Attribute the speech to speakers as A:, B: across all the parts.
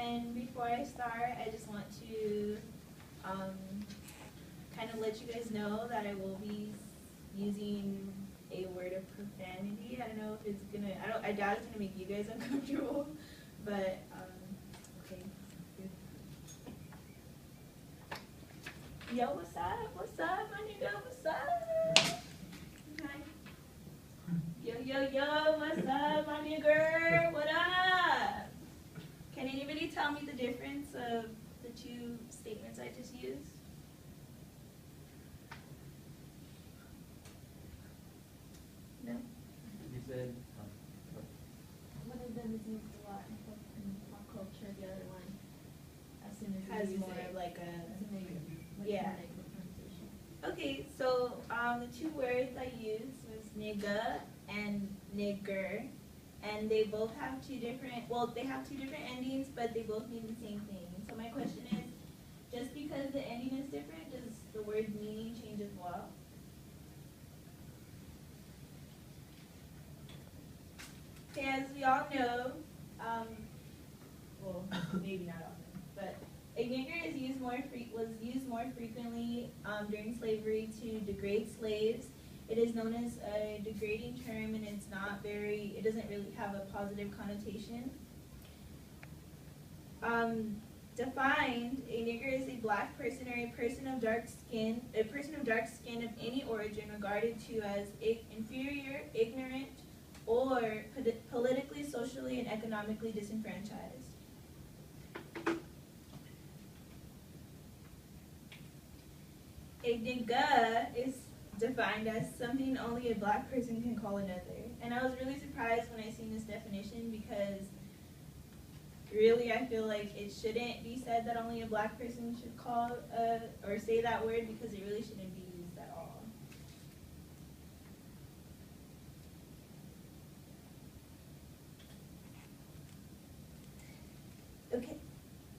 A: And before I start, I just want to kind of let you guys know that I will be using a word of profanity. I don't know if it's gonna, I doubt it's gonna make you guys uncomfortable, but okay. Yo, what's up? What's up, my nigga? What's up? Hi. Yo, what's up, my nigga? What up? Can anybody tell me the difference of the two statements I just used? No?
B: You said,
C: One of them is used a lot in pop culture, the other one, as soon as
A: Has
C: you use
A: more
C: it,
A: of like a,
C: it's a negative,
A: yeah.
C: negative connotation.
A: Okay, so the two words I used was nigga and nigger, and they both have two different, well, they have two different endings, but they both mean the same thing. So my question is, just because the ending is different, does the word's meaning change as well? Okay, as we all know, well, maybe not often, but a nigger is used was used more frequently during slavery to degrade slaves. It is known as a degrading term, and it's not very, it doesn't really have a positive connotation. Defined, a nigger is a black person or a person of dark skin of any origin regarded to as inferior, ignorant, or politically, socially, and economically disenfranchised. A nigga is defined as something only a black person can call another. And I was really surprised when I seen this definition because really I feel like it shouldn't be said that only a black person should call or say that word because it really shouldn't be used at all. Okay,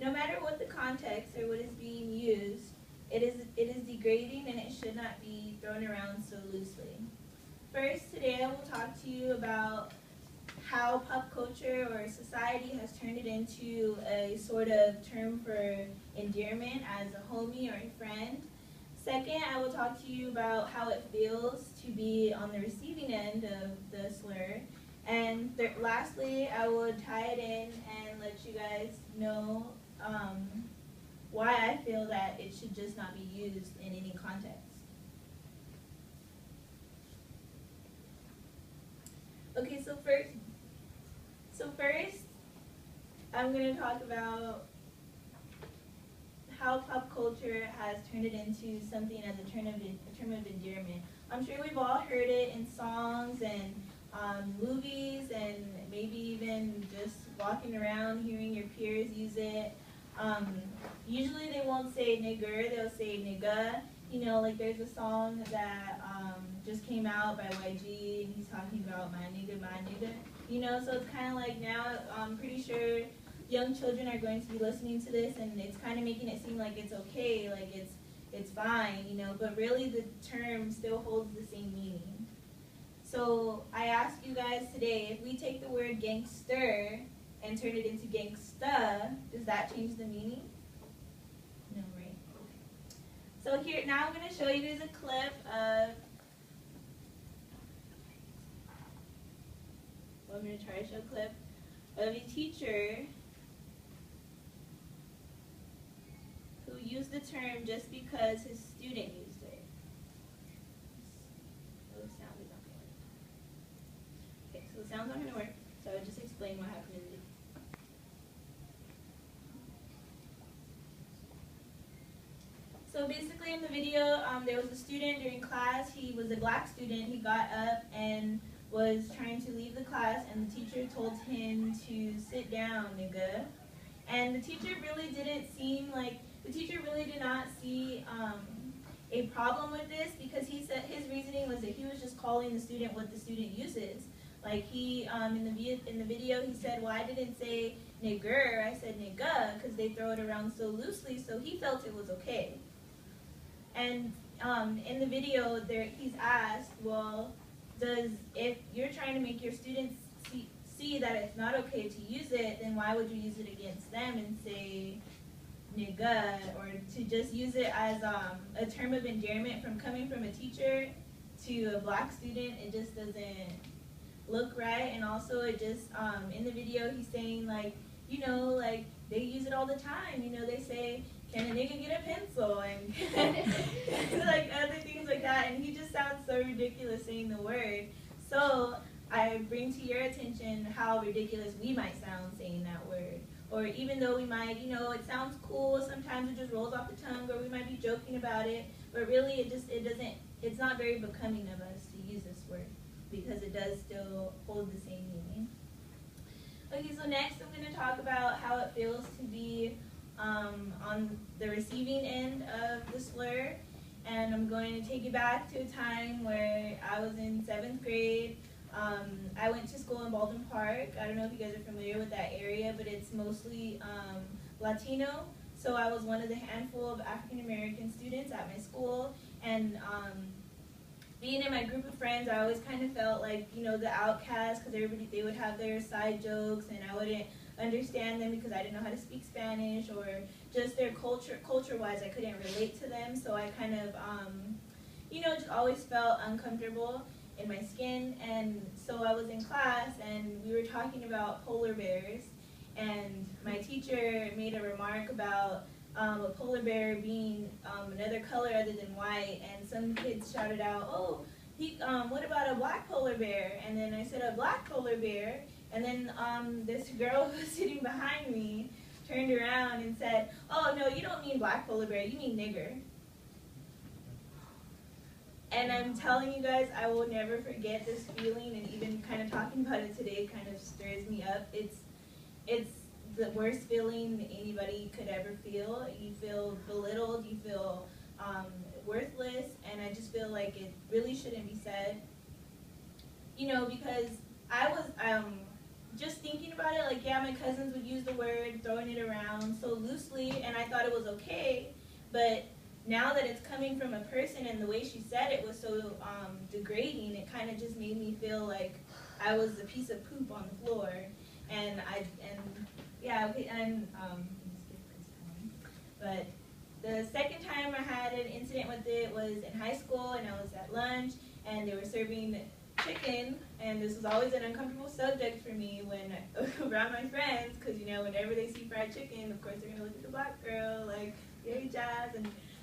A: no matter what the context or what is being used, it is degrading and it should not be thrown around so loosely. First, today I will talk to you about how pop culture or society has turned it into a sort of term for endearment as a homie or a friend. Second, I will talk to you about how it feels to be on the receiving end of the slur. And lastly, I will tie it in and let you guys know why I feel that it should just not be used in any context. Okay, so first, I'm going to talk about how pop culture has turned it into something as a term of endearment. I'm sure we've all heard it in songs and movies and maybe even just walking around hearing your peers use it. Usually they won't say nigger, they'll say nigga. You know, like there's a song that just came out by YG and he's talking about my nigga. You know, so it's kind of like now I'm pretty sure young children are going to be listening to this and it's kind of making it seem like it's okay, like it's fine, you know, but really the term still holds the same meaning. So I ask you guys today, if we take the word gangster and turn it into gangsta, does that change the meaning? No, right? So here, now I'm going to show you guys a clip of, well, I'm going to try to show a clip of a teacher who used the term just because his student used it. So the sound is not going to work. Okay, so the sound's not going to work, so I'll just explain what happened in the video. So basically in the video, there was a student during class. He was a black student. He got up and was trying to leave the class, and the teacher told him to sit down, nigga. And the teacher really didn't seem like, the teacher really did not see a problem with this because he said his reasoning was that he was just calling the student what the student uses. Like he, in the video, he said, well, I didn't say nigger, I said nigga, because they throw it around so loosely, so he felt it was okay. And in the video, he's asked, well, if you're trying to make your students see that it's not okay to use it, then why would you use it against them and say nigga, or to just use it as a term of endearment from coming from a teacher to a black student? It just doesn't look right. And also it just, in the video he's saying like, you know, like they use it all the time. You know, they say, can a nigga get a pencil? And like other things like that. And he just sounds so ridiculous saying the word. So I bring to your attention how ridiculous we might sound saying that word. Or even though we might, you know, it sounds cool, sometimes it just rolls off the tongue, or we might be joking about it, but really it's not very becoming of us to use this word, because it does still hold the same meaning. Okay, so next I'm going to talk about how it feels to be on the receiving end of the slur. And I'm going to take you back to a time where I was in 7th grade. I went to school in Baldwin Park. I don't know if you guys are familiar with that area, but it's mostly Latino. So I was one of the handful of African American students at my school. And being in my group of friends, I always kind of felt like, you know, the outcast, because they would have their side jokes, and I wouldn't understand them because I didn't know how to speak Spanish, or just their culture-wise, I couldn't relate to them. So I kind of, you know, just always felt uncomfortable in my skin. And so I was in class, and we were talking about polar bears, and my teacher made a remark about a polar bear being another color other than white, and some kids shouted out, oh, what about a black polar bear? And then I said, a black polar bear. And then this girl who was sitting behind me turned around and said, oh, no, you don't mean black polar bear, you mean nigger. And I'm telling you guys, I will never forget this feeling, and even kind of talking about it today kind of stirs me up. It's the worst feeling anybody could ever feel. You feel belittled, you feel worthless, and I just feel like it really shouldn't be said. You know, because I was just thinking about it, like, yeah, my cousins would use the word, throwing it around so loosely, and I thought it was okay, but now that it's coming from a person and the way she said it was so degrading, it kind of just made me feel like I was a piece of poop on the floor. But the second time I had an incident with it was in high school, and I was at lunch, and they were serving chicken, and this was always an uncomfortable subject for me when around my friends, because, you know, whenever they see fried chicken, of course they're gonna look at the black girl like, yay, Jazz.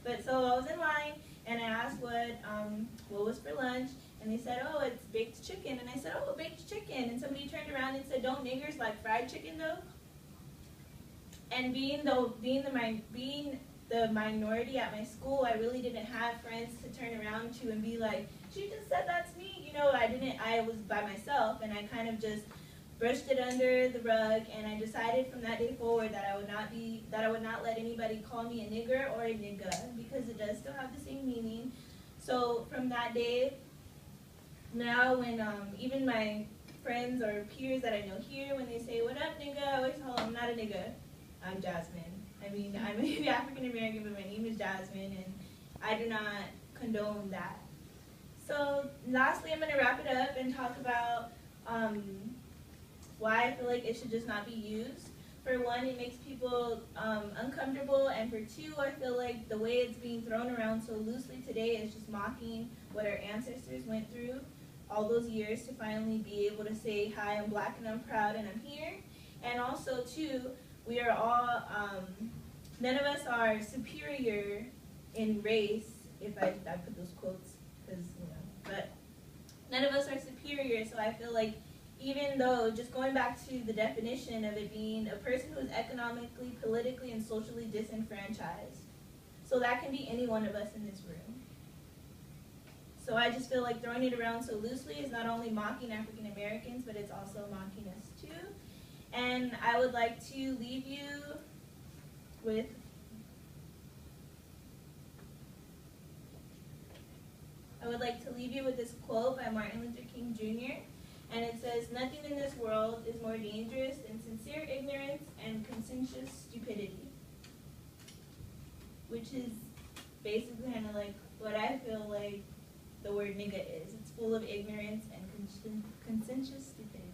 A: But so I was in line, and I asked what was for lunch, and they said, oh, it's baked chicken. And I said, oh, baked chicken. And somebody turned around and said, don't niggers like fried chicken though? And being the minority at my school, I really didn't have friends to turn around to and be like, she just said that to me. You know, I was by myself, and I kind of just brushed it under the rug, and I decided from that day forward that I would not let anybody call me a nigger or a nigga, because it does still have the same meaning. So from that day, now when even my friends or peers that I know here, when they say, what up, nigga, I always tell them, I'm not a nigga, I'm Jazmine. I mean, I may be African American, but my name is Jazmine, and I do not condone that. So lastly, I'm going to wrap it up and talk about why I feel like it should just not be used. For one, it makes people uncomfortable, and for two, I feel like the way it's being thrown around so loosely today is just mocking what our ancestors went through all those years to finally be able to say, hi, I'm black and I'm proud and I'm here. And also, too, we are all, none of us are superior in race, if I put those quotes, because, you know, but none of us are superior, so I feel like even though, just going back to the definition of it being a person who is economically, politically, and socially disenfranchised, so that can be any one of us in this room. So I just feel like throwing it around so loosely is not only mocking African Americans, but it's also mocking us too. And I would like to leave you with this quote by Martin Luther King Jr. And it says, nothing in this world is more dangerous than sincere ignorance and conscientious stupidity. Which is basically kind of like what I feel like the word nigga is. It's full of ignorance and conscientious stupidity.